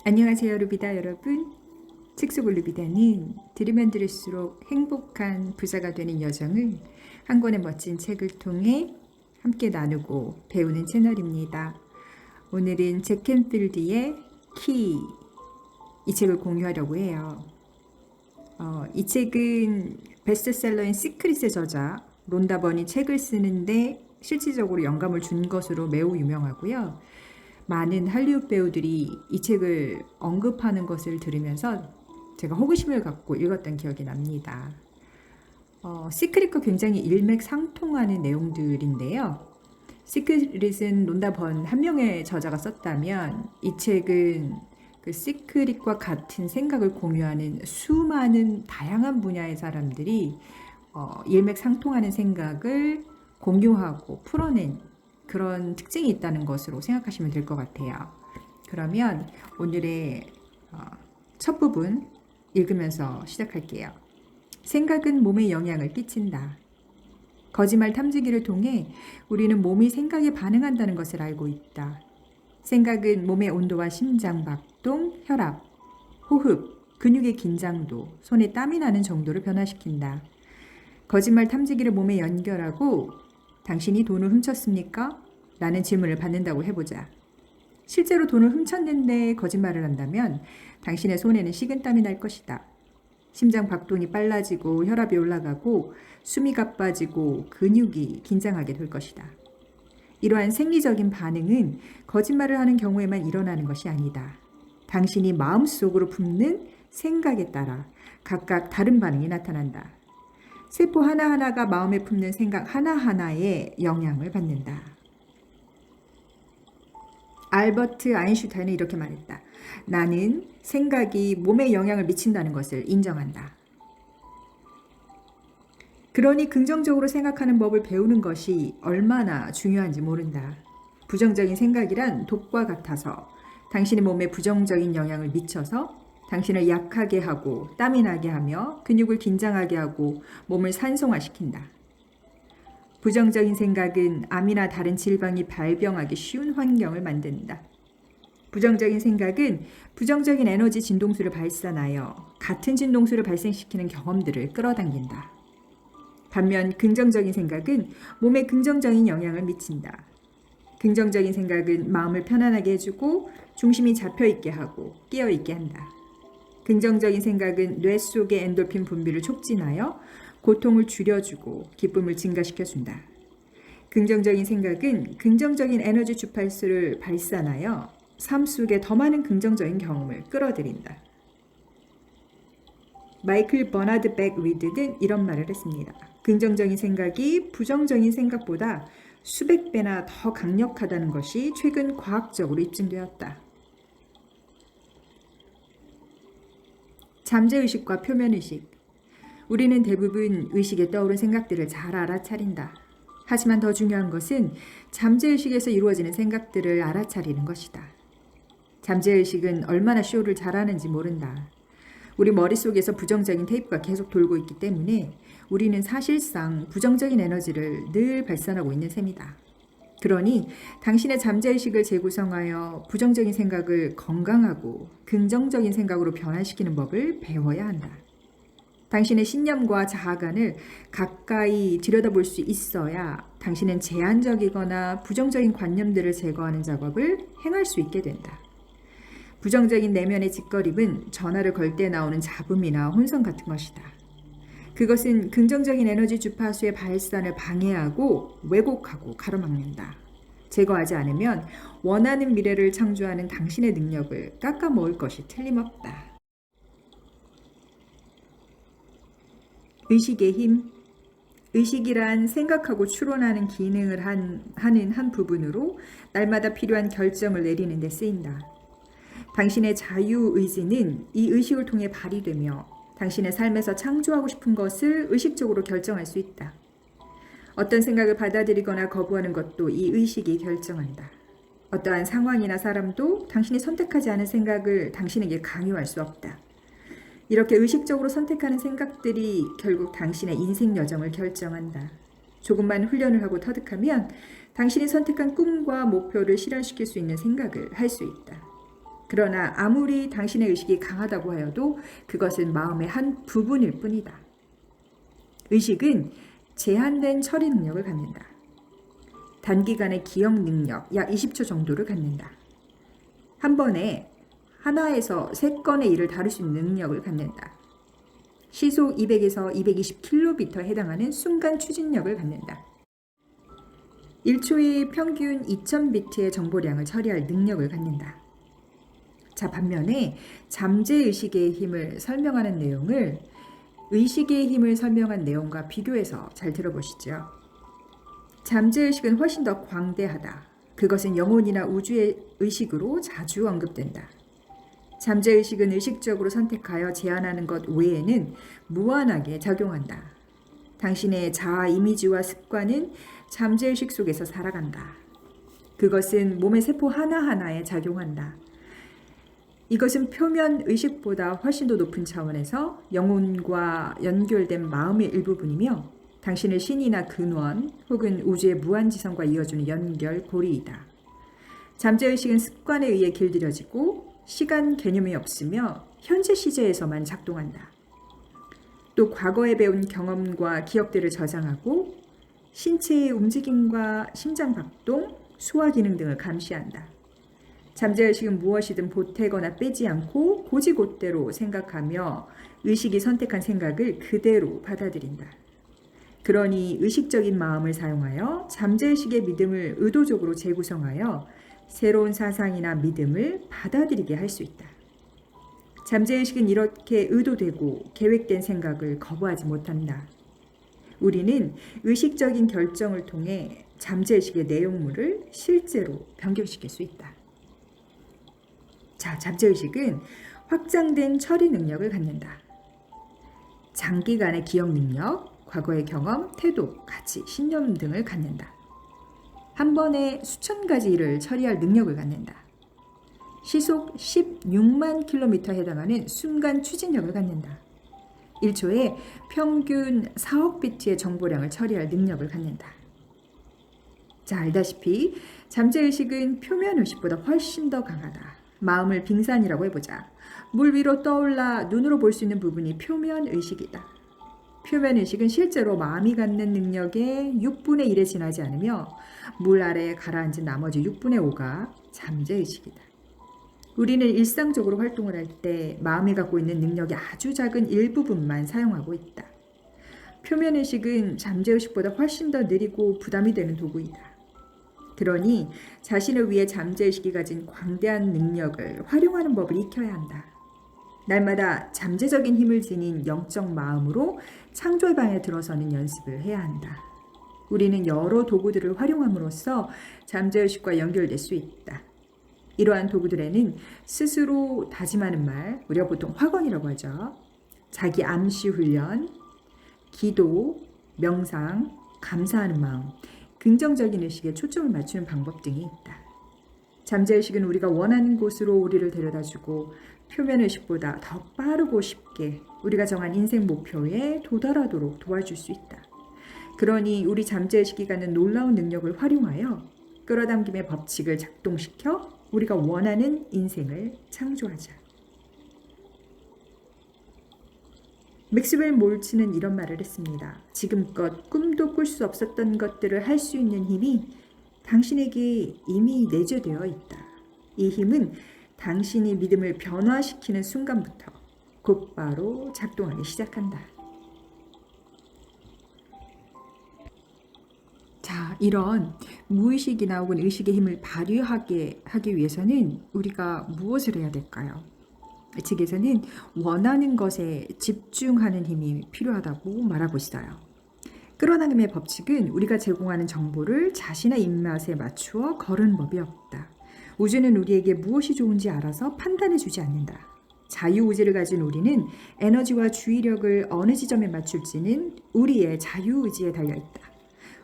안녕하세요, 루비다 여러분. 책 속의 루비다는 들으면 들을수록 행복한 부자가 되는 여정을 한 권의 멋진 책을 통해 함께 나누고 배우는 채널입니다. 오늘은 잭 캔필드의 키, 이 책을 공유하려고 해요. 이 책은 베스트셀러인 시크릿의 저자 론다 번이 책을 쓰는데 실질적으로 영감을 준 것으로 매우 유명하고요. 많은 할리우드 배우들이 이 책을 언급하는 것을 들으면서 제가 호기심을 갖고 읽었던 기억이 납니다. 시크릿과 굉장히 일맥상통하는 내용들인데요. 시크릿은 론다 번 한 명의 저자가 썼다면 이 책은 그 시크릿과 같은 생각을 공유하는 수많은 다양한 분야의 사람들이 일맥상통하는 생각을 공유하고 풀어낸 그런 특징이 있다는 것으로 생각하시면 될 것 같아요. 그러면 오늘의 첫 부분 읽으면서 시작할게요. 생각은 몸에 영향을 끼친다. 거짓말 탐지기를 통해 우리는 몸이 생각에 반응한다는 것을 알고 있다. 생각은 몸의 온도와 심장 박동, 혈압, 호흡, 근육의 긴장도, 손에 땀이 나는 정도를 변화시킨다. 거짓말 탐지기를 몸에 연결하고 당신이 돈을 훔쳤습니까? 라는 질문을 받는다고 해보자. 실제로 돈을 훔쳤는데 거짓말을 한다면 당신의 손에는 식은땀이 날 것이다. 심장 박동이 빨라지고 혈압이 올라가고 숨이 가빠지고 근육이 긴장하게 될 것이다. 이러한 생리적인 반응은 거짓말을 하는 경우에만 일어나는 것이 아니다. 당신이 마음속으로 품는 생각에 따라 각각 다른 반응이 나타난다. 세포 하나하나가 마음에 품는 생각 하나하나에 영향을 받는다. 알버트 아인슈타인은 이렇게 말했다. 나는 생각이 몸에 영향을 미친다는 것을 인정한다. 그러니 긍정적으로 생각하는 법을 배우는 것이 얼마나 중요한지 모른다. 부정적인 생각이란 독과 같아서 당신의 몸에 부정적인 영향을 미쳐서 당신을 약하게 하고 땀이 나게 하며 근육을 긴장하게 하고 몸을 산송화시킨다. 부정적인 생각은 암이나 다른 질병이 발병하기 쉬운 환경을 만든다. 부정적인 생각은 부정적인 에너지 진동수를 발산하여 같은 진동수를 발생시키는 경험들을 끌어당긴다. 반면 긍정적인 생각은 몸에 긍정적인 영향을 미친다. 긍정적인 생각은 마음을 편안하게 해주고 중심이 잡혀있게 하고 깨어있게 한다. 긍정적인 생각은 뇌 속의 엔돌핀 분비를 촉진하여 고통을 줄여주고 기쁨을 증가시켜준다. 긍정적인 생각은 긍정적인 에너지 주파수를 발산하여 삶 속에 더 많은 긍정적인 경험을 끌어들인다. 마이클 버나드 백 위드는 이런 말을 했습니다. 긍정적인 생각이 부정적인 생각보다 수백 배나 더 강력하다는 것이 최근 과학적으로 입증되었다. 잠재의식과 표면의식. 우리는 대부분 의식에 떠오른 생각들을 잘 알아차린다. 하지만 더 중요한 것은 잠재의식에서 이루어지는 생각들을 알아차리는 것이다. 잠재의식은 얼마나 쇼를 잘하는지 모른다. 우리 머릿속에서 부정적인 테이프가 계속 돌고 있기 때문에 우리는 사실상 부정적인 에너지를 늘 발산하고 있는 셈이다. 그러니 당신의 잠재의식을 재구성하여 부정적인 생각을 건강하고 긍정적인 생각으로 변화시키는 법을 배워야 한다. 당신의 신념과 자아관을 가까이 들여다볼 수 있어야 당신은 제한적이거나 부정적인 관념들을 제거하는 작업을 행할 수 있게 된다. 부정적인 내면의 짓거림은 전화를 걸 때 나오는 잡음이나 혼선 같은 것이다. 그것은 긍정적인 에너지 주파수의 발산을 방해하고 왜곡하고 가로막는다. 제거하지 않으면 원하는 미래를 창조하는 당신의 능력을 깎아먹을 것이 틀림없다. 의식의 힘. 의식이란 생각하고 추론하는 기능을 하는 한 부분으로 날마다 필요한 결정을 내리는 데 쓰인다. 당신의 자유의지는 이 의식을 통해 발휘되며 당신의 삶에서 창조하고 싶은 것을 의식적으로 결정할 수 있다. 어떤 생각을 받아들이거나 거부하는 것도 이 의식이 결정한다. 어떠한 상황이나 사람도 당신이 선택하지 않은 생각을 당신에게 강요할 수 없다. 이렇게 의식적으로 선택하는 생각들이 결국 당신의 인생 여정을 결정한다. 조금만 훈련을 하고 터득하면 당신이 선택한 꿈과 목표를 실현시킬 수 있는 생각을 할 수 있다. 그러나 아무리 당신의 의식이 강하다고 하여도 그것은 마음의 한 부분일 뿐이다. 의식은 제한된 처리 능력을 갖는다. 단기간의 기억 능력 약 20초 정도를 갖는다. 한 번에 하나에서 3건의 일을 다룰 수 있는 능력을 갖는다. 시속 200에서 220km에 해당하는 순간 추진력을 갖는다. 1초에 평균 2000비트의 정보량을 처리할 능력을 갖는다. 자, 반면에 잠재의식의 힘을 설명하는 내용을 의식의 힘을 설명한 내용과 비교해서 잘 들어보시죠. 잠재의식은 훨씬 더 광대하다. 그것은 영혼이나 우주의 의식으로 자주 언급된다. 잠재의식은 의식적으로 선택하여 제한하는 것 외에는 무한하게 작용한다. 당신의 자아 이미지와 습관은 잠재의식 속에서 살아간다. 그것은 몸의 세포 하나하나에 작용한다. 이것은 표면 의식보다 훨씬 더 높은 차원에서 영혼과 연결된 마음의 일부분이며 당신의 신이나 근원 혹은 우주의 무한지성과 이어주는 연결고리이다. 잠재의식은 습관에 의해 길들여지고 시간 개념이 없으며 현재 시제에서만 작동한다. 또 과거에 배운 경험과 기억들을 저장하고 신체의 움직임과 심장박동, 소화기능 등을 감시한다. 잠재의식은 무엇이든 보태거나 빼지 않고 고지곧대로 생각하며 의식이 선택한 생각을 그대로 받아들인다. 그러니 의식적인 마음을 사용하여 잠재의식의 믿음을 의도적으로 재구성하여 새로운 사상이나 믿음을 받아들이게 할 수 있다. 잠재의식은 이렇게 의도되고 계획된 생각을 거부하지 못한다. 우리는 의식적인 결정을 통해 잠재의식의 내용물을 실제로 변경시킬 수 있다. 자, 잠재의식은 확장된 처리 능력을 갖는다. 장기간의 기억 능력, 과거의 경험, 태도, 가치, 신념 등을 갖는다. 한 번에 수천 가지 일을 처리할 능력을 갖는다. 시속 16만 km에 해당하는 순간 추진력을 갖는다. 1초에 평균 4억 비트의 정보량을 처리할 능력을 갖는다. 자, 알다시피 잠재의식은 표면의식보다 훨씬 더 강하다. 마음을 빙산이라고 해보자. 물 위로 떠올라 눈으로 볼 수 있는 부분이 표면의식이다. 표면의식은 실제로 마음이 갖는 능력의 6분의 1에 지나지 않으며 물 아래에 가라앉은 나머지 6분의 5가 잠재의식이다. 우리는 일상적으로 활동을 할 때 마음이 갖고 있는 능력의 아주 작은 일부분만 사용하고 있다. 표면의식은 잠재의식보다 훨씬 더 느리고 부담이 되는 도구이다. 그러니 자신을 위해 잠재의식이 가진 광대한 능력을 활용하는 법을 익혀야 한다. 날마다 잠재적인 힘을 지닌 영적 마음으로 창조의 방에 들어서는 연습을 해야 한다. 우리는 여러 도구들을 활용함으로써 잠재의식과 연결될 수 있다. 이러한 도구들에는 스스로 다짐하는 말, 우리가 보통 확언이라고 하죠. 자기 암시 훈련, 기도, 명상, 감사하는 마음, 긍정적인 의식에 초점을 맞추는 방법 등이 있다. 잠재의식은 우리가 원하는 곳으로 우리를 데려다주고 표면의식보다 더 빠르고 쉽게 우리가 정한 인생 목표에 도달하도록 도와줄 수 있다. 그러니 우리 잠재의식이 갖는 놀라운 능력을 활용하여 끌어당김의 법칙을 작동시켜 우리가 원하는 인생을 창조하자. 맥스웰 몰츠는 이런 말을 했습니다. 지금껏 꿈도 꿀 수 없었던 것들을 할 수 있는 힘이 당신에게 이미 내재되어 있다. 이 힘은 당신이 믿음을 변화시키는 순간부터 곧바로 작동하기 시작한다. 자, 이런 무의식이나 혹은 의식의 힘을 발휘하게 하기 위해서는 우리가 무엇을 해야 될까요? 측에서는 원하는 것에 집중하는 힘이 필요하다고 말하고 있어요. 끌어당김의 법칙은 우리가 제공하는 정보를 자신의 입맛에 맞추어 거르는 법이 없다. 우주는 우리에게 무엇이 좋은지 알아서 판단해주지 않는다. 자유의지를 가진 우리는 에너지와 주의력을 어느 지점에 맞출지는 우리의 자유의지에 달려있다.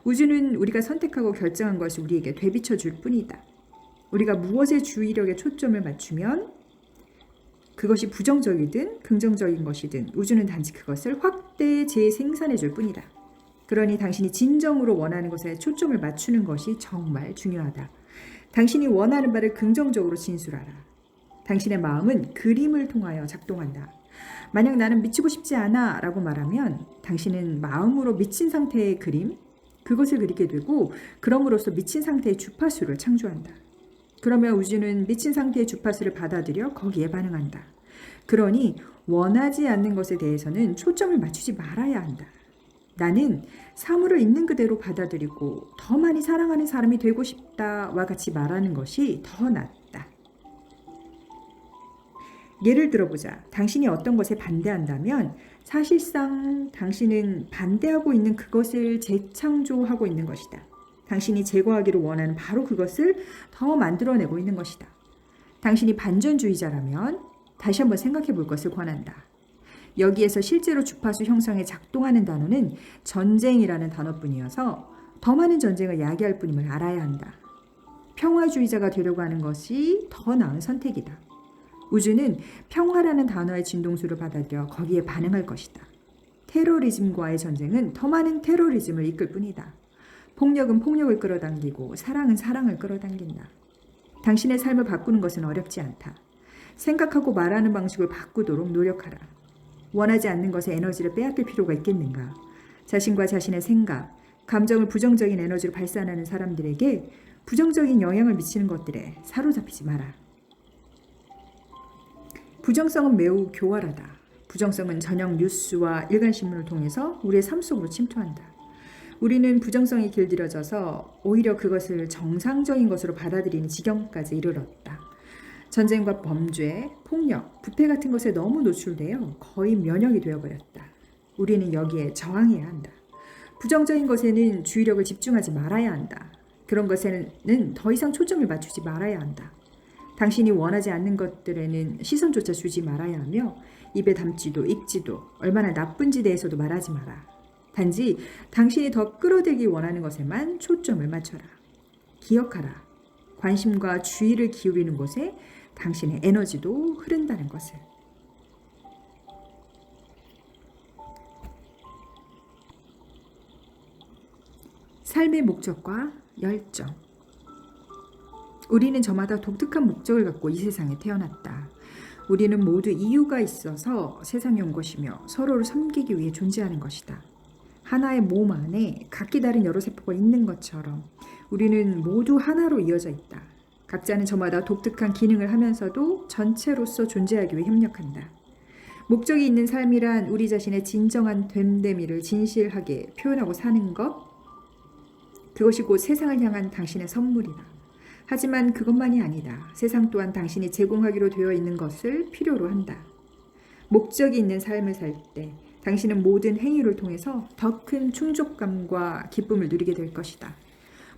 우주는 우리가 선택하고 결정한 것을 우리에게 되비춰 줄 뿐이다. 우리가 무엇에 주의력에 초점을 맞추면 그것이 부정적이든 긍정적인 것이든 우주는 단지 그것을 확대 재생산해 줄 뿐이다. 그러니 당신이 진정으로 원하는 것에 초점을 맞추는 것이 정말 중요하다. 당신이 원하는 바를 긍정적으로 진술하라. 당신의 마음은 그림을 통하여 작동한다. 만약 나는 미치고 싶지 않아 라고 말하면 당신은 마음으로 미친 상태의 그림, 그것을 그리게 되고 그럼으로써 미친 상태의 주파수를 창조한다. 그러면 우주는 미친 상태의 주파수를 받아들여 거기에 반응한다. 그러니 원하지 않는 것에 대해서는 초점을 맞추지 말아야 한다. 나는 사물을 있는 그대로 받아들이고 더 많이 사랑하는 사람이 되고 싶다와 같이 말하는 것이 더 낫다. 예를 들어보자. 당신이 어떤 것에 반대한다면 사실상 당신은 반대하고 있는 그것을 재창조하고 있는 것이다. 당신이 제거하기를 원하는 바로 그것을 더 만들어내고 있는 것이다. 당신이 반전주의자라면 다시 한번 생각해 볼 것을 권한다. 여기에서 실제로 주파수 형성에 작동하는 단어는 전쟁이라는 단어뿐이어서 더 많은 전쟁을 야기할 뿐임을 알아야 한다. 평화주의자가 되려고 하는 것이 더 나은 선택이다. 우주는 평화라는 단어의 진동수를 받아들여 거기에 반응할 것이다. 테러리즘과의 전쟁은 더 많은 테러리즘을 이끌 뿐이다. 폭력은 폭력을 끌어당기고 사랑은 사랑을 끌어당긴다. 당신의 삶을 바꾸는 것은 어렵지 않다. 생각하고 말하는 방식을 바꾸도록 노력하라. 원하지 않는 것에 에너지를 빼앗길 필요가 있겠는가? 자신과 자신의 생각, 감정을 부정적인 에너지로 발산하는 사람들에게 부정적인 영향을 미치는 것들에 사로잡히지 마라. 부정성은 매우 교활하다. 부정성은 저녁 뉴스와 일간신문을 통해서 우리의 삶 속으로 침투한다. 우리는 부정성이 길들여져서 오히려 그것을 정상적인 것으로 받아들이는 지경까지 이르렀다. 전쟁과 범죄, 폭력, 부패 같은 것에 너무 노출되어 거의 면역이 되어버렸다. 우리는 여기에 저항해야 한다. 부정적인 것에는 주의력을 집중하지 말아야 한다. 그런 것에는 더 이상 초점을 맞추지 말아야 한다. 당신이 원하지 않는 것들에는 시선조차 주지 말아야 하며 입에 담지도 읽지도 얼마나 나쁜지 대해서도 말하지 마라. 단지 당신이 더 끌어들기 원하는 것에만 초점을 맞춰라. 기억하라. 관심과 주의를 기울이는 곳에 당신의 에너지도 흐른다는 것을. 삶의 목적과 열정. 우리는 저마다 독특한 목적을 갖고 이 세상에 태어났다. 우리는 모두 이유가 있어서 세상에 온 것이며 서로를 섬기기 위해 존재하는 것이다. 하나의 몸 안에 각기 다른 여러 세포가 있는 것처럼 우리는 모두 하나로 이어져 있다. 각자는 저마다 독특한 기능을 하면서도 전체로서 존재하기 위해 협력한다. 목적이 있는 삶이란 우리 자신의 진정한 됨됨이를 진실하게 표현하고 사는 것, 그것이 곧 세상을 향한 당신의 선물이다. 하지만 그것만이 아니다. 세상 또한 당신이 제공하기로 되어 있는 것을 필요로 한다. 목적이 있는 삶을 살 때 당신은 모든 행위를 통해서 더 큰 충족감과 기쁨을 누리게 될 것이다.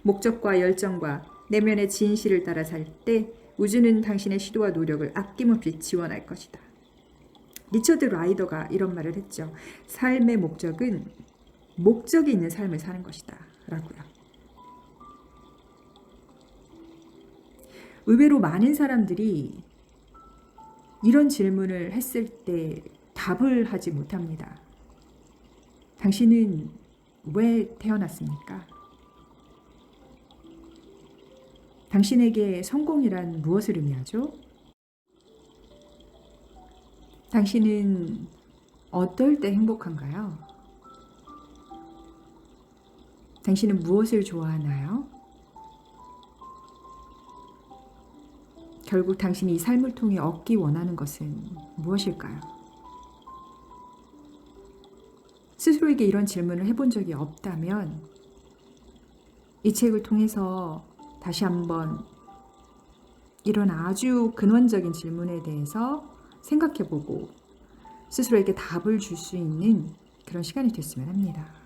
목적과 열정과 내면의 진실을 따라 살 때 우주는 당신의 시도와 노력을 아낌없이 지원할 것이다. 리처드 라이더가 이런 말을 했죠. 삶의 목적은 목적이 있는 삶을 사는 것이다. 라고요. 의외로 많은 사람들이 이런 질문을 했을 때 답을 하지 못합니다. 당신은 왜 태어났습니까? 당신에게 성공이란 무엇을 의미하죠? 당신은 어떨 때 행복한가요? 당신은 무엇을 좋아하나요? 결국 당신이 이 삶을 통해 얻기 원하는 것은 무엇일까요? 스스로에게 이런 질문을 해본 적이 없다면 이 책을 통해서 다시 한번 이런 아주 근원적인 질문에 대해서 생각해보고 스스로에게 답을 줄 수 있는 그런 시간이 됐으면 합니다.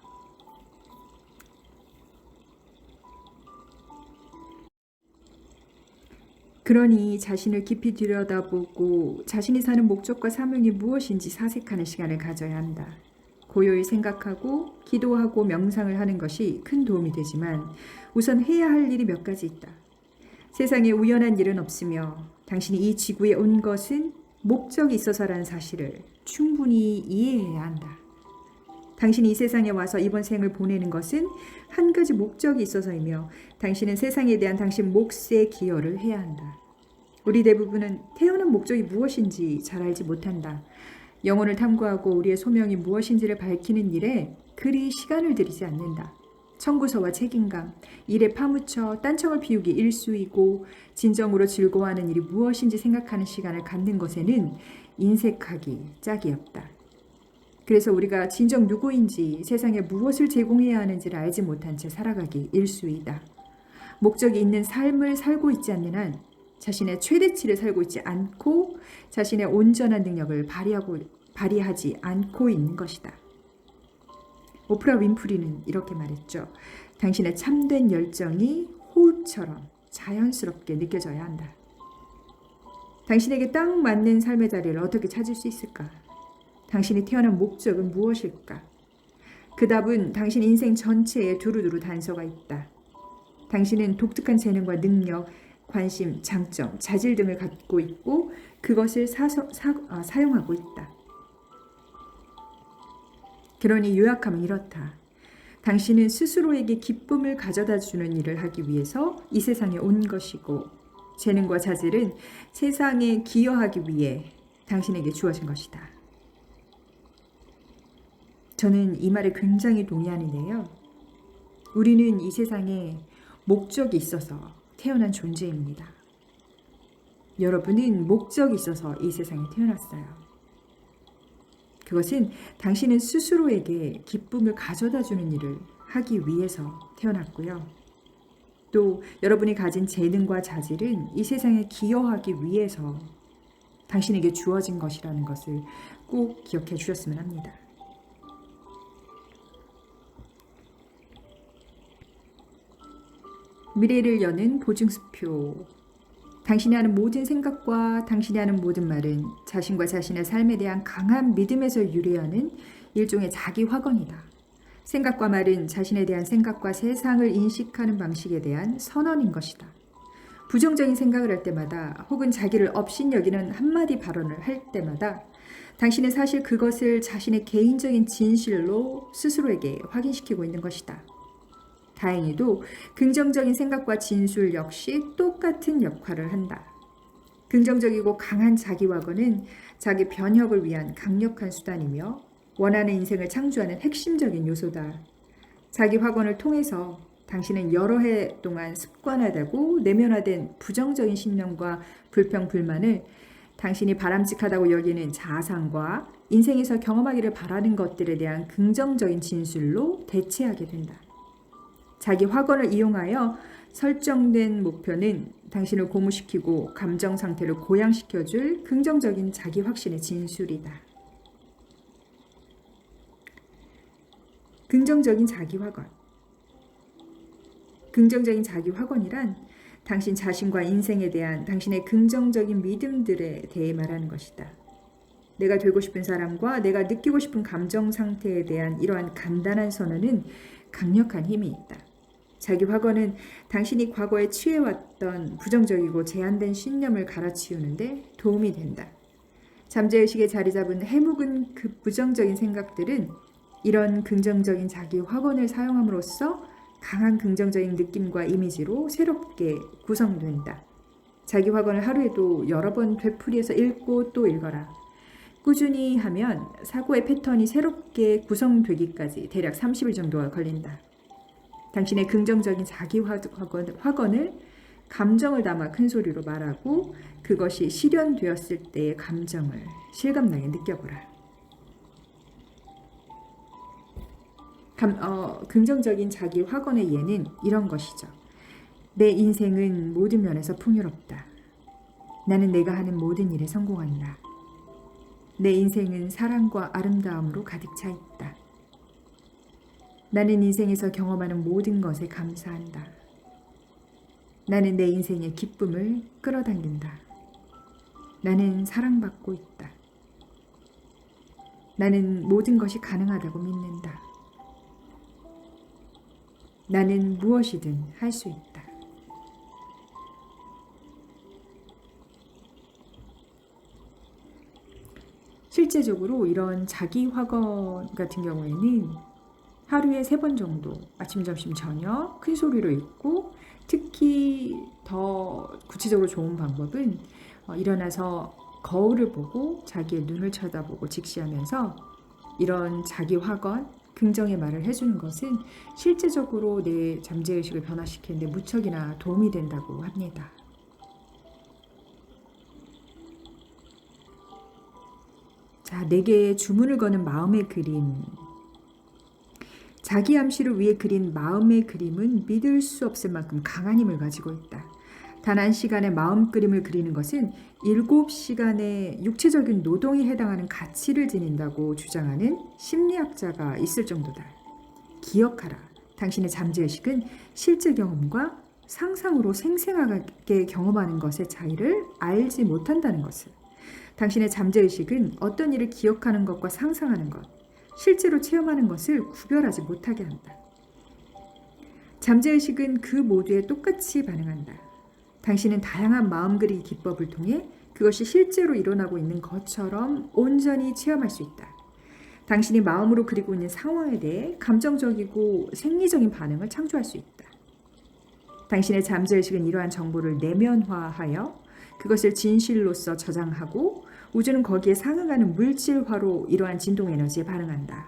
그러니 자신을 깊이 들여다보고 자신이 사는 목적과 사명이 무엇인지 사색하는 시간을 가져야 한다. 고요히 생각하고 기도하고 명상을 하는 것이 큰 도움이 되지만 우선 해야 할 일이 몇 가지 있다. 세상에 우연한 일은 없으며 당신이 이 지구에 온 것은 목적이 있어서라는 사실을 충분히 이해해야 한다. 당신이 이 세상에 와서 이번 생을 보내는 것은 한 가지 목적이 있어서이며 당신은 세상에 대한 당신 몫의 기여를 해야 한다. 우리 대부분은 태어난 목적이 무엇인지 잘 알지 못한다. 영혼을 탐구하고 우리의 소명이 무엇인지를 밝히는 일에 그리 시간을 들이지 않는다. 청구서와 책임감, 일에 파묻혀 딴청을 피우기 일수이고 진정으로 즐거워하는 일이 무엇인지 생각하는 시간을 갖는 것에는 인색하기 짝이 없다. 그래서 우리가 진정 누구인지 세상에 무엇을 제공해야 하는지를 알지 못한 채 살아가기 일수이다. 목적이 있는 삶을 살고 있지 않는 한 자신의 최대치를 살고 있지 않고 자신의 온전한 능력을 발휘하지 않고 있는 것이다. 오프라 윈프리는 이렇게 말했죠. 당신의 참된 열정이 호흡처럼 자연스럽게 느껴져야 한다. 당신에게 딱 맞는 삶의 자리를 어떻게 찾을 수 있을까? 당신이 태어난 목적은 무엇일까? 그 답은 당신 인생 전체에 두루두루 단서가 있다. 당신은 독특한 재능과 능력, 관심, 장점, 자질 등을 갖고 있고 그것을 사용하고 있다. 그러니 요약하면 이렇다. 당신은 스스로에게 기쁨을 가져다 주는 일을 하기 위해서 이 세상에 온 것이고 재능과 자질은 세상에 기여하기 위해 당신에게 주어진 것이다. 저는 이 말에 굉장히 동의하는데요. 우리는 이 세상에 목적이 있어서 태어난 존재입니다. 여러분은 목적이 있어서 이 세상에 태어났어요. 그것은 당신은 스스로에게 기쁨을 가져다 주는 일을 하기 위해서 태어났고요. 또 여러분이 가진 재능과 자질은 이 세상에 기여하기 위해서 당신에게 주어진 것이라는 것을 꼭 기억해 주셨으면 합니다. 미래를 여는 보증수표. 당신이 하는 모든 생각과 당신이 하는 모든 말은 자신과 자신의 삶에 대한 강한 믿음에서 유래하는 일종의 자기 확언이다. 생각과 말은 자신에 대한 생각과 세상을 인식하는 방식에 대한 선언인 것이다. 부정적인 생각을 할 때마다 혹은 자기를 업신여기는 한마디 발언을 할 때마다 당신은 사실 그것을 자신의 개인적인 진실로 스스로에게 확인시키고 있는 것이다. 다행히도 긍정적인 생각과 진술 역시 똑같은 역할을 한다. 긍정적이고 강한 자기 확언은 자기 변혁을 위한 강력한 수단이며 원하는 인생을 창조하는 핵심적인 요소다. 자기 확언을 통해서 당신은 여러 해 동안 습관화되고 내면화된 부정적인 신념과 불평, 불만을 당신이 바람직하다고 여기는 자상과 인생에서 경험하기를 바라는 것들에 대한 긍정적인 진술로 대체하게 된다. 자기 확언을 이용하여 설정된 목표는 당신을 고무시키고 감정 상태를 고양시켜줄 긍정적인 자기 확신의 진술이다. 긍정적인 자기 확언. 긍정적인 자기 확언이란 당신 자신과 인생에 대한 당신의 긍정적인 믿음들에 대해 말하는 것이다. 내가 되고 싶은 사람과 내가 느끼고 싶은 감정 상태에 대한 이러한 간단한 선언은 강력한 힘이 있다. 자기 확언은 당신이 과거에 취해왔던 부정적이고 제한된 신념을 갈아치우는데 도움이 된다. 잠재의식에 자리 잡은 해묵은 그 부정적인 생각들은 이런 긍정적인 자기 확언을 사용함으로써 강한 긍정적인 느낌과 이미지로 새롭게 구성된다. 자기 확언을 하루에도 여러 번 되풀이해서 읽고 또 읽어라. 꾸준히 하면 사고의 패턴이 새롭게 구성되기까지 대략 30일 정도가 걸린다. 당신의 긍정적인 자기 확언을 감정을 담아 큰 소리로 말하고 그것이 실현되었을 때의 감정을 실감나게 느껴보라. 긍정적인 자기 확언의 예는 이런 것이죠. 내 인생은 모든 면에서 풍요롭다. 나는 내가 하는 모든 일에 성공한다. 내 인생은 사랑과 아름다움으로 가득 차 있다. 나는 인생에서 경험하는 모든 것에 감사한다. 나는 내 인생의 기쁨을 끌어당긴다. 나는 사랑받고 있다. 나는 모든 것이 가능하다고 믿는다. 나는 무엇이든 할 수 있다. 실제적으로 이런 자기 확언 같은 경우에는 하루에 3번 정도 아침, 점심, 저녁 큰 소리로 읽고, 특히 더 구체적으로 좋은 방법은 일어나서 거울을 보고 자기의 눈을 쳐다보고 직시하면서 이런 자기 확언, 긍정의 말을 해주는 것은 실제적으로 내 잠재의식을 변화시키는 데 무척이나 도움이 된다고 합니다. 자, 내게 주문을 거는 마음의 그림. 자기 암시를 위해 그린 마음의 그림은 믿을 수 없을 만큼 강한 힘을 가지고 있다. 단 한 시간의 마음 그림을 그리는 것은 7시간의 육체적인 노동에 해당하는 가치를 지닌다고 주장하는 심리학자가 있을 정도다. 기억하라. 당신의 잠재의식은 실제 경험과 상상으로 생생하게 경험하는 것의 차이를 알지 못한다는 것을. 당신의 잠재의식은 어떤 일을 기억하는 것과 상상하는 것, 실제로 체험하는 것을 구별하지 못하게 한다. 잠재의식은 그 모두에 똑같이 반응한다. 당신은 다양한 마음 그리기 기법을 통해 그것이 실제로 일어나고 있는 것처럼 온전히 체험할 수 있다. 당신이 마음으로 그리고 있는 상황에 대해 감정적이고 생리적인 반응을 창조할 수 있다. 당신의 잠재의식은 이러한 정보를 내면화하여 그것을 진실로서 저장하고 우주는 거기에 상응하는 물질화로 이러한 진동 에너지에 반응한다.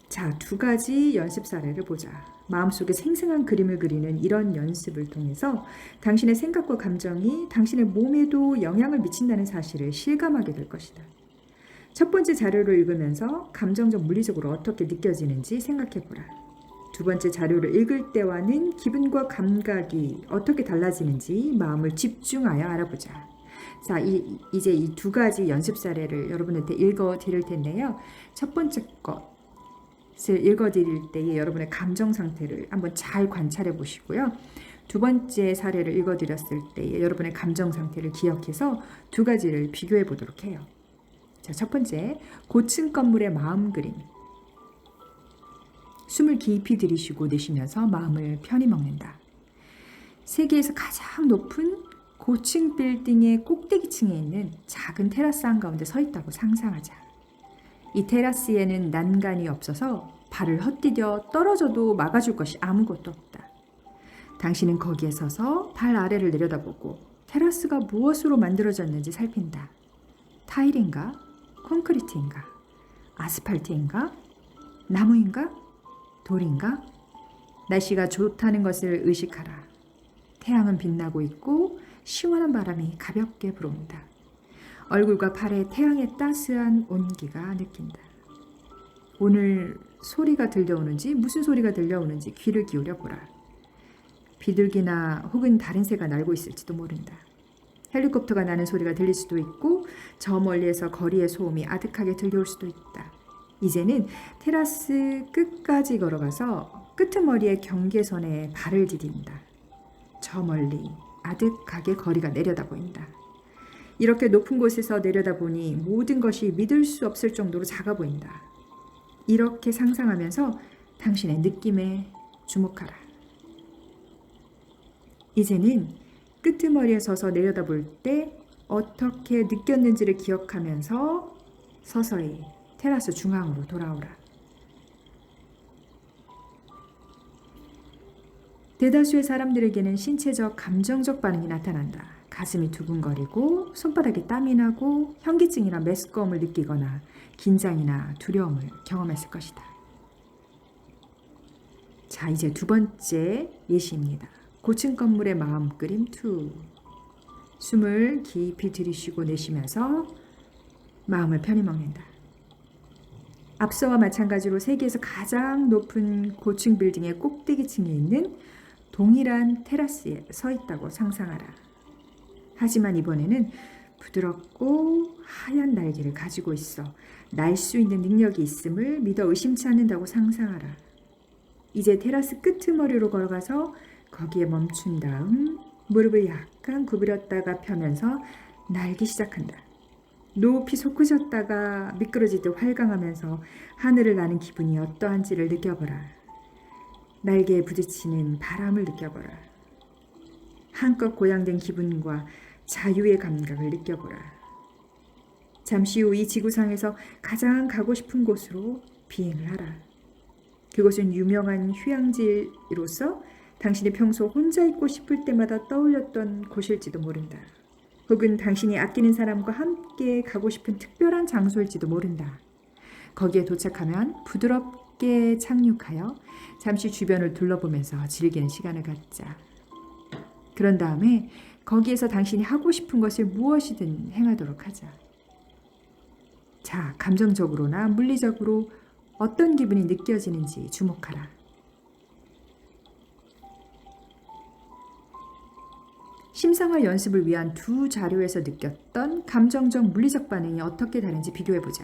자, 2가지 연습 사례를 보자. 마음속에 생생한 그림을 그리는 이런 연습을 통해서 당신의 생각과 감정이 당신의 몸에도 영향을 미친다는 사실을 실감하게 될 것이다. 첫 번째 자료를 읽으면서 감정적, 물리적으로 어떻게 느껴지는지 생각해보라. 2번째 자료를 읽을 때와는 기분과 감각이 어떻게 달라지는지 마음을 집중하여 알아보자. 자, 이제 이 2가지 연습 사례를 여러분한테 읽어 드릴 텐데요. 첫 번째 것을 읽어 드릴 때에 여러분의 감정 상태를 한번 잘 관찰해 보시고요. 2번째 사례를 읽어 드렸을 때에 여러분의 감정 상태를 기억해서 2가지를 비교해 보도록 해요. 자, 첫 번째, 고층 건물의 마음 그림. 숨을 깊이 들이쉬고 내쉬면서 마음을 편히 먹는다. 세계에서 가장 높은 고층 빌딩의 꼭대기층에 있는 작은 테라스 한가운데 서 있다고 상상하자. 이 테라스에는 난간이 없어서 발을 헛디뎌 떨어져도 막아줄 것이 아무것도 없다. 당신은 거기에 서서 발 아래를 내려다보고 테라스가 무엇으로 만들어졌는지 살핀다. 타일인가? 콘크리트인가? 아스팔트인가? 나무인가? 돌인가? 날씨가 좋다는 것을 의식하라. 태양은 빛나고 있고 시원한 바람이 가볍게 불어온다. 얼굴과 팔에 태양의 따스한 온기가 느낀다. 오늘 소리가 들려오는지 무슨 소리가 들려오는지 귀를 기울여 보라. 비둘기나 혹은 다른 새가 날고 있을지도 모른다. 헬리콥터가 나는 소리가 들릴 수도 있고 저 멀리에서 거리의 소음이 아득하게 들려올 수도 있다. 이제는 테라스 끝까지 걸어가서 끄트머리의 경계선에 발을 디딘다. 저 멀리 아득하게 거리가 내려다 보인다. 이렇게 높은 곳에서 내려다보니 모든 것이 믿을 수 없을 정도로 작아 보인다. 이렇게 상상하면서 당신의 느낌에 주목하라. 이제는 끄트머리에 서서 내려다볼 때 어떻게 느꼈는지를 기억하면서 서서히 테라스 중앙으로 돌아오라. 대다수의 사람들에게는 신체적, 감정적 반응이 나타난다. 가슴이 두근거리고 손바닥에 땀이 나고 현기증이나 메스꺼움을 느끼거나 긴장이나 두려움을 경험했을 것이다. 자, 이제 2번째 예시입니다. 고층 건물의 마음 그림 2. 숨을 깊이 들이쉬고 내쉬면서 마음을 편히 먹는다. 앞서와 마찬가지로 세계에서 가장 높은 고층 빌딩의 꼭대기층에 있는 동일한 테라스에 서 있다고 상상하라. 하지만 이번에는 부드럽고 하얀 날개를 가지고 있어 날 수 있는 능력이 있음을 믿어 의심치 않는다고 상상하라. 이제 테라스 끄트머리로 걸어가서 거기에 멈춘 다음 무릎을 약간 구부렸다가 펴면서 날기 시작한다. 높이 솟구쳤다가 미끄러지듯 활강하면서 하늘을 나는 기분이 어떠한지를 느껴보라. 날개에 부딪히는 바람을 느껴보라. 한껏 고양된 기분과 자유의 감각을 느껴보라. 잠시 후 이 지구상에서 가장 가고 싶은 곳으로 비행을 하라. 그것은 유명한 휴양지로서 당신이 평소 혼자 있고 싶을 때마다 떠올렸던 곳일지도 모른다. 혹은 당신이 아끼는 사람과 함께 가고 싶은 특별한 장소일지도 모른다. 거기에 도착하면 부드럽게 착륙하여 잠시 주변을 둘러보면서 즐기는 시간을 갖자. 그런 다음에 거기에서 당신이 하고 싶은 것을 무엇이든 행하도록 하자. 자, 감정적으로나 물리적으로 어떤 기분이 느껴지는지 주목하라. 심상화 연습을 위한 두 자료에서 느꼈던 감정적, 물리적 반응이 어떻게 다른지 비교해보자.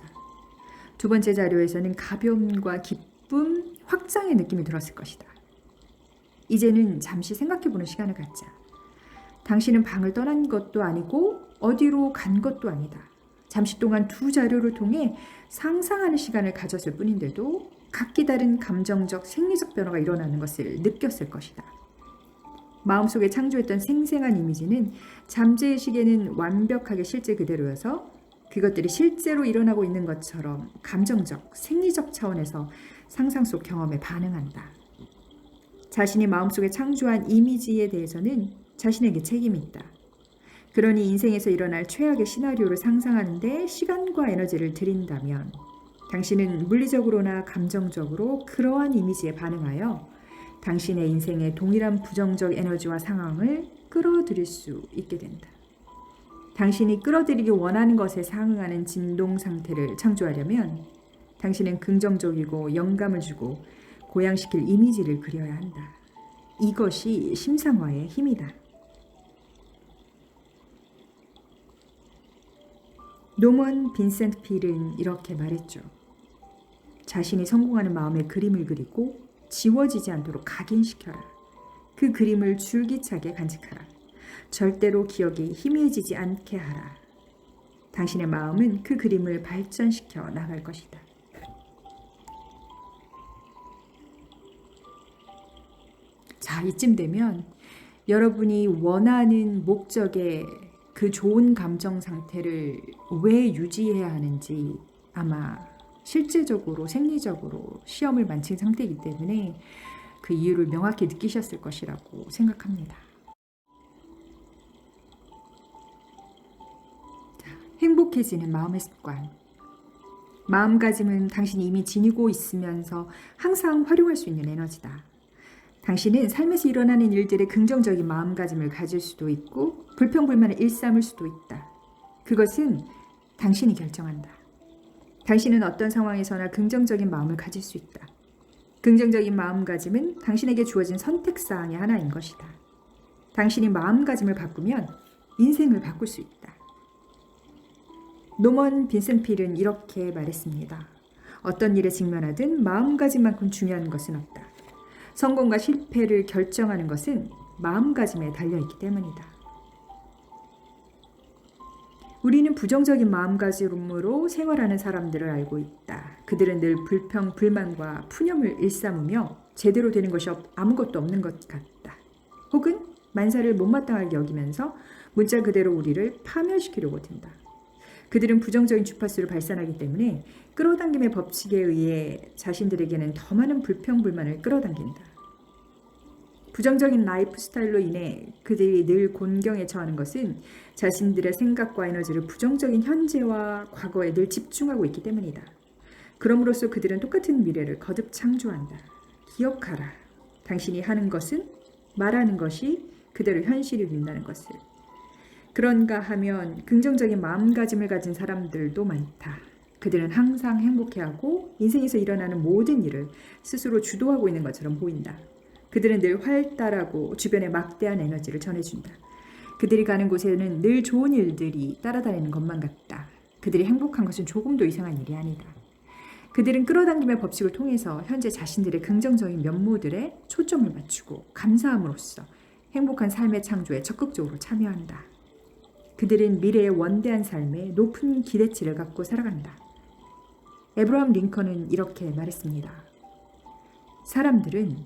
두 번째 자료에서는 가벼움과 기쁨, 확장의 느낌이 들었을 것이다. 이제는 잠시 생각해보는 시간을 갖자. 당신은 방을 떠난 것도 아니고 어디로 간 것도 아니다. 잠시 동안 두 자료를 통해 상상하는 시간을 가졌을 뿐인데도 각기 다른 감정적, 생리적 변화가 일어나는 것을 느꼈을 것이다. 마음속에 창조했던 생생한 이미지는 잠재의식에는 완벽하게 실제 그대로여서 그것들이 실제로 일어나고 있는 것처럼 감정적, 생리적 차원에서 상상 속 경험에 반응한다. 자신이 마음속에 창조한 이미지에 대해서는 자신에게 책임이 있다. 그러니 인생에서 일어날 최악의 시나리오를 상상하는데 시간과 에너지를 들인다면 당신은 물리적으로나 감정적으로 그러한 이미지에 반응하여 당신의 인생에 동일한 부정적 에너지와 상황을 끌어들일 수 있게 된다. 당신이 끌어들이기 원하는 것에 상응하는 진동 상태를 창조하려면 당신은 긍정적이고 영감을 주고 고양시킬 이미지를 그려야 한다. 이것이 심상화의 힘이다. 노먼 빈센트 필은 이렇게 말했죠. 자신이 성공하는 마음의 그림을 그리고 지워지지 않도록 각인시켜라. 그 그림을 줄기차게 간직하라. 절대로 기억이 희미해지지 않게 하라. 당신의 마음은 그 그림을 발전시켜 나갈 것이다. 자, 이쯤 되면 여러분이 원하는 목적의 그 좋은 감정 상태를 왜 유지해야 하는지 아마 실제적으로 생리적으로 시험을 마친 상태이기 때문에 그 이유를 명확히 느끼셨을 것이라고 생각합니다. 자, 행복해지는 마음의 습관. 마음가짐은 당신이 이미 지니고 있으면서 항상 활용할 수 있는 에너지다. 당신은 삶에서 일어나는 일들의 긍정적인 마음가짐을 가질 수도 있고 불평불만을 일삼을 수도 있다. 그것은 당신이 결정한다. 당신은 어떤 상황에서나 긍정적인 마음을 가질 수 있다. 긍정적인 마음가짐은 당신에게 주어진 선택사항의 하나인 것이다. 당신이 마음가짐을 바꾸면 인생을 바꿀 수 있다. 노먼 빈센트 필은 이렇게 말했습니다. 어떤 일에 직면하든 마음가짐만큼 중요한 것은 없다. 성공과 실패를 결정하는 것은 마음가짐에 달려있기 때문이다. 우리는 부정적인 마음가짐으로 생활하는 사람들을 알고 있다. 그들은 늘 불평, 불만과 푸념을 일삼으며 제대로 되는 것이 아무것도 없는 것 같다. 혹은 만사를 못마땅하게 여기면서 문자 그대로 우리를 파멸시키려고 든다. 그들은 부정적인 주파수를 발산하기 때문에 끌어당김의 법칙에 의해 자신들에게는 더 많은 불평불만을 끌어당긴다. 부정적인 라이프 스타일로 인해 그들이 늘 곤경에 처하는 것은 자신들의 생각과 에너지를 부정적인 현재와 과거에 늘 집중하고 있기 때문이다. 그럼으로써 그들은 똑같은 미래를 거듭 창조한다. 기억하라. 당신이 하는 것은 말하는 것이 그대로 현실이 된다는 것을. 그런가 하면 긍정적인 마음가짐을 가진 사람들도 많다. 그들은 항상 행복해하고 인생에서 일어나는 모든 일을 스스로 주도하고 있는 것처럼 보인다. 그들은 늘 활달하고 주변에 막대한 에너지를 전해준다. 그들이 가는 곳에는 늘 좋은 일들이 따라다니는 것만 같다. 그들이 행복한 것은 조금도 이상한 일이 아니다. 그들은 끌어당김의 법칙을 통해서 현재 자신들의 긍정적인 면모들에 초점을 맞추고 감사함으로써 행복한 삶의 창조에 적극적으로 참여한다. 그들은 미래의 원대한 삶에 높은 기대치를 갖고 살아간다. 에브라함 링컨은 이렇게 말했습니다. 사람들은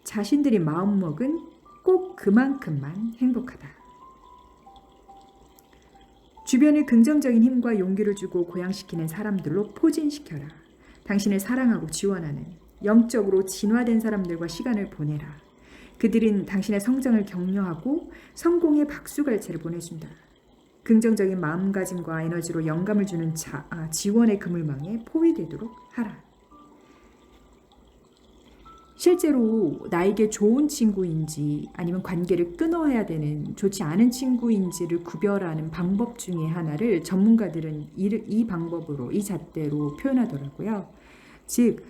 자신들이 마음먹은 꼭 그만큼만 행복하다. 주변을 긍정적인 힘과 용기를 주고 고양시키는 사람들로 포진시켜라. 당신을 사랑하고 지원하는 영적으로 진화된 사람들과 시간을 보내라. 그들은 당신의 성장을 격려하고 성공의 박수갈채를 보내준다. 긍정적인 마음가짐과 에너지로 영감을 주는 지원의 그물망에 포위되도록 하라. 실제로 나에게 좋은 친구인지 아니면 관계를 끊어야 되는 좋지 않은 친구인지를 구별하는 방법 중에 하나를 전문가들은 이 방법으로, 이 잣대로 표현하더라고요. 즉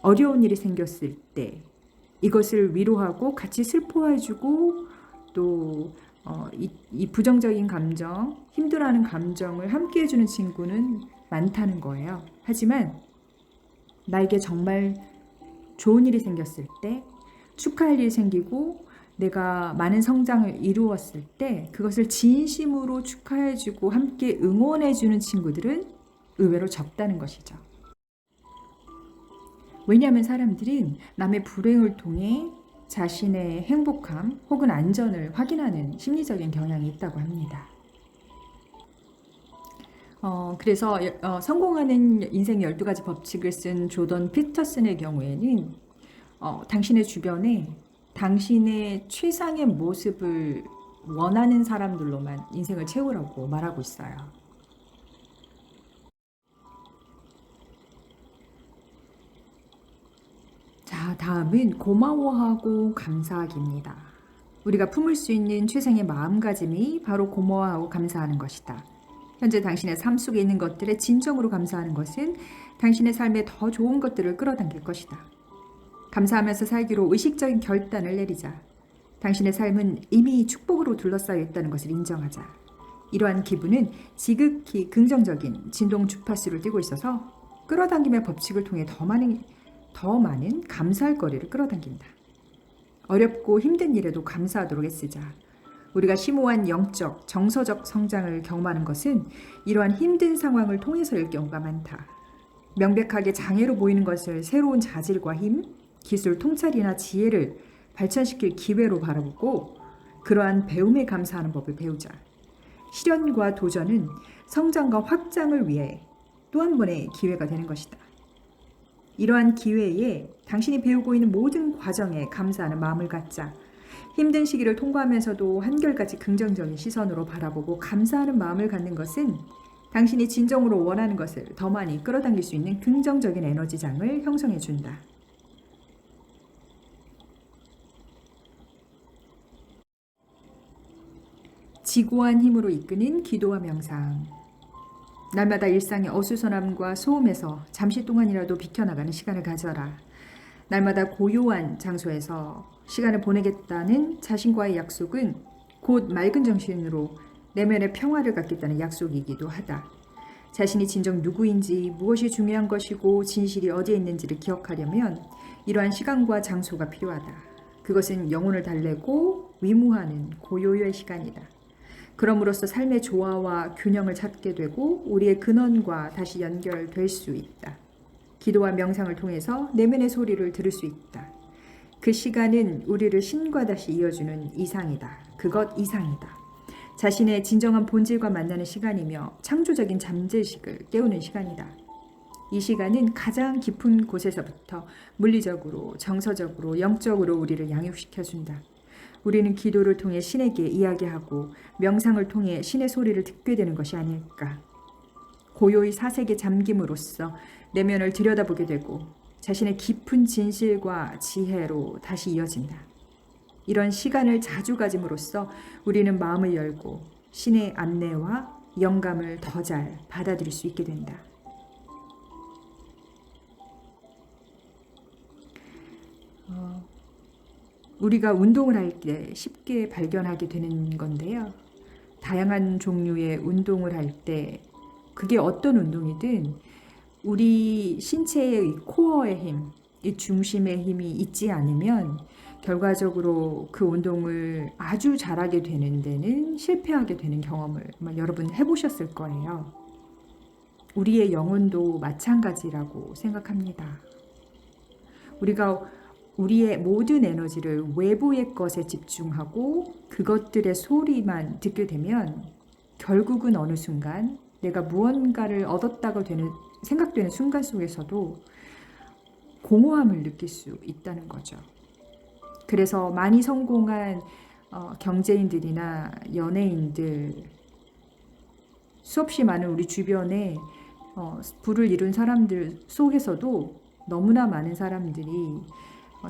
어려운 일이 생겼을 때 이것을 위로하고 같이 슬퍼해주고 또 이 부정적인 감정, 힘들어하는 감정을 함께 해주는 친구는 많다는 거예요. 하지만 나에게 정말 좋은 일이 생겼을 때, 축하할 일이 생기고 내가 많은 성장을 이루었을 때 그것을 진심으로 축하해주고 함께 응원해주는 친구들은 의외로 적다는 것이죠. 왜냐하면 사람들은 남의 불행을 통해 자신의 행복함 혹은 안전을 확인하는 심리적인 경향이 있다고 합니다. 그래서 성공하는 인생 12가지 법칙을 쓴 조던 피터슨의 경우에는 당신의 주변에 당신의 최상의 모습을 원하는 사람들로만 인생을 채우라고 말하고 있어요. 자, 다음은 고마워하고 감사하기입니다. 우리가 품을 수 있는 최상의 마음가짐이 바로 고마워하고 감사하는 것이다. 현재 당신의 삶 속에 있는 것들에 진정으로 감사하는 것은 당신의 삶에 더 좋은 것들을 끌어당길 것이다. 감사하면서 살기로 의식적인 결단을 내리자. 당신의 삶은 이미 축복으로 둘러싸여 있다는 것을 인정하자. 이러한 기분은 지극히 긍정적인 진동 주파수를 띠고 있어서 끌어당김의 법칙을 통해 더 많은 감사할 거리를 끌어당긴다. 어렵고 힘든 일에도 감사하도록 애쓰자. 우리가 심오한 영적, 정서적 성장을 경험하는 것은 이러한 힘든 상황을 통해서일 경우가 많다. 명백하게 장애로 보이는 것을 새로운 자질과 힘, 기술, 통찰이나 지혜를 발전시킬 기회로 바라보고 그러한 배움에 감사하는 법을 배우자. 시련과 도전은 성장과 확장을 위해 또 한 번의 기회가 되는 것이다. 이러한 기회에 당신이 배우고 있는 모든 과정에 감사하는 마음을 갖자. 힘든 시기를 통과하면서도 한결같이 긍정적인 시선으로 바라보고 감사하는 마음을 갖는 것은 당신이 진정으로 원하는 것을 더 많이 끌어당길 수 있는 긍정적인 에너지장을 형성해 준다. 지고한 힘으로 이끄는 기도와 명상. 날마다 일상의 어수선함과 소음에서 잠시 동안이라도 비켜나가는 시간을 가져라. 날마다 고요한 장소에서 시간을 보내겠다는 자신과의 약속은 곧 맑은 정신으로 내면의 평화를 갖겠다는 약속이기도 하다. 자신이 진정 누구인지, 무엇이 중요한 것이고 진실이 어디에 있는지를 기억하려면 이러한 시간과 장소가 필요하다. 그것은 영혼을 달래고 위무하는 고요의 시간이다. 그럼으로써 삶의 조화와 균형을 찾게 되고 우리의 근원과 다시 연결될 수 있다. 기도와 명상을 통해서 내면의 소리를 들을 수 있다. 그 시간은 우리를 신과 다시 이어주는 이상이다. 그것 이상이다. 자신의 진정한 본질과 만나는 시간이며 창조적인 잠재의식을 깨우는 시간이다. 이 시간은 가장 깊은 곳에서부터 물리적으로, 정서적으로, 영적으로 우리를 양육시켜준다. 우리는 기도를 통해 신에게 이야기하고 명상을 통해 신의 소리를 듣게 되는 것이 아닐까. 고요히 사색에 잠김으로써 내면을 들여다보게 되고 자신의 깊은 진실과 지혜로 다시 이어진다. 이런 시간을 자주 가짐으로써 우리는 마음을 열고 신의 안내와 영감을 더 잘 받아들일 수 있게 된다. 우리가 운동을 할 때 쉽게 발견하게 되는 건데요. 다양한 종류의 운동을 할 때 그게 어떤 운동이든 우리 신체의 코어의 힘, 이 중심의 힘이 있지 않으면 결과적으로 그 운동을 아주 잘하게 되는 데는 실패하게 되는 경험을 아마 여러분 해보셨을 거예요. 우리의 영혼도 마찬가지라고 생각합니다. 우리가 우리의 모든 에너지를 외부의 것에 집중하고 그것들의 소리만 듣게 되면 결국은 어느 순간 내가 무언가를 얻었다고 생각되는 순간 속에서도 공허함을 느낄 수 있다는 거죠. 그래서 많이 성공한 경제인들이나 연예인들, 수없이 많은 우리 주변에 부를 이룬 사람들 속에서도 너무나 많은 사람들이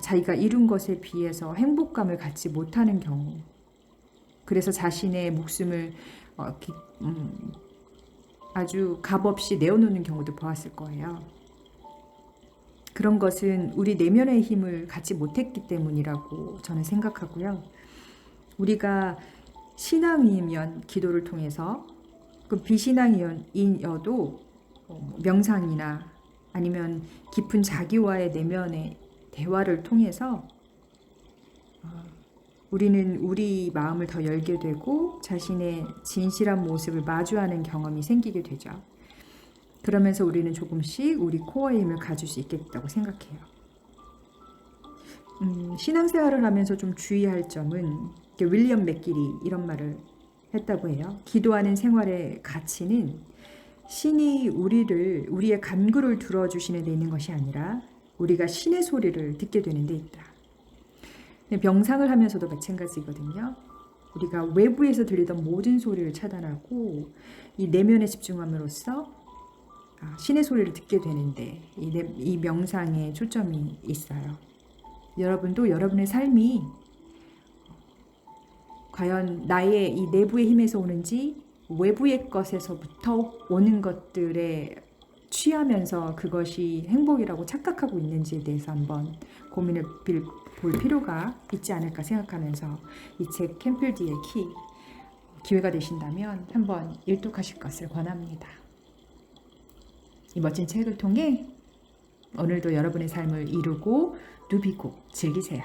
자기가 이룬 것에 비해서 행복감을 갖지 못하는 경우, 그래서 자신의 목숨을 아주 값없이 내어놓는 경우도 보았을 거예요. 그런 것은 우리 내면의 힘을 갖지 못했기 때문이라고 저는 생각하고요. 우리가 신앙이면 기도를 통해서, 그 비신앙이어도 명상이나 아니면 깊은 자기와의 내면의 대화를 통해서 우리는 우리 마음을 더 열게 되고 자신의 진실한 모습을 마주하는 경험이 생기게 되죠. 그러면서 우리는 조금씩 우리 코어의 힘을 가질 수 있겠다고 생각해요. 신앙생활을 하면서 좀 주의할 점은, 윌리엄 맥길이 이런 말을 했다고 해요. 기도하는 생활의 가치는 신이 우리의 간구를 들어주시는 데 있는 것이 아니라 우리가 신의 소리를 듣게 되는 데 있다. 명상을 하면서도 마찬가지거든요. 우리가 외부에서 들리던 모든 소리를 차단하고 이 내면에 집중함으로써 신의 소리를 듣게 되는데 이 명상에 초점이 있어요. 여러분도 여러분의 삶이 과연 나의 이 내부의 힘에서 오는지 외부의 것에서부터 오는 것들에 취하면서 그것이 행복이라고 착각하고 있는지에 대해서 한번 고민을 볼 필요가 있지 않을까 생각하면서 이 책 캠필드의 키, 기회가 되신다면 한번 일독하실 것을 권합니다. 이 멋진 책을 통해 오늘도 여러분의 삶을 이루고 누비고 즐기세요.